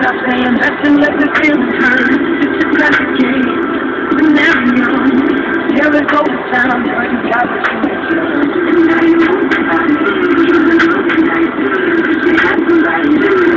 Stop saying that's and let the feeling turn. It's a classic game. We're never young. Here it goes time. Girl, you got what you want. And now you want somebody. You have somebody.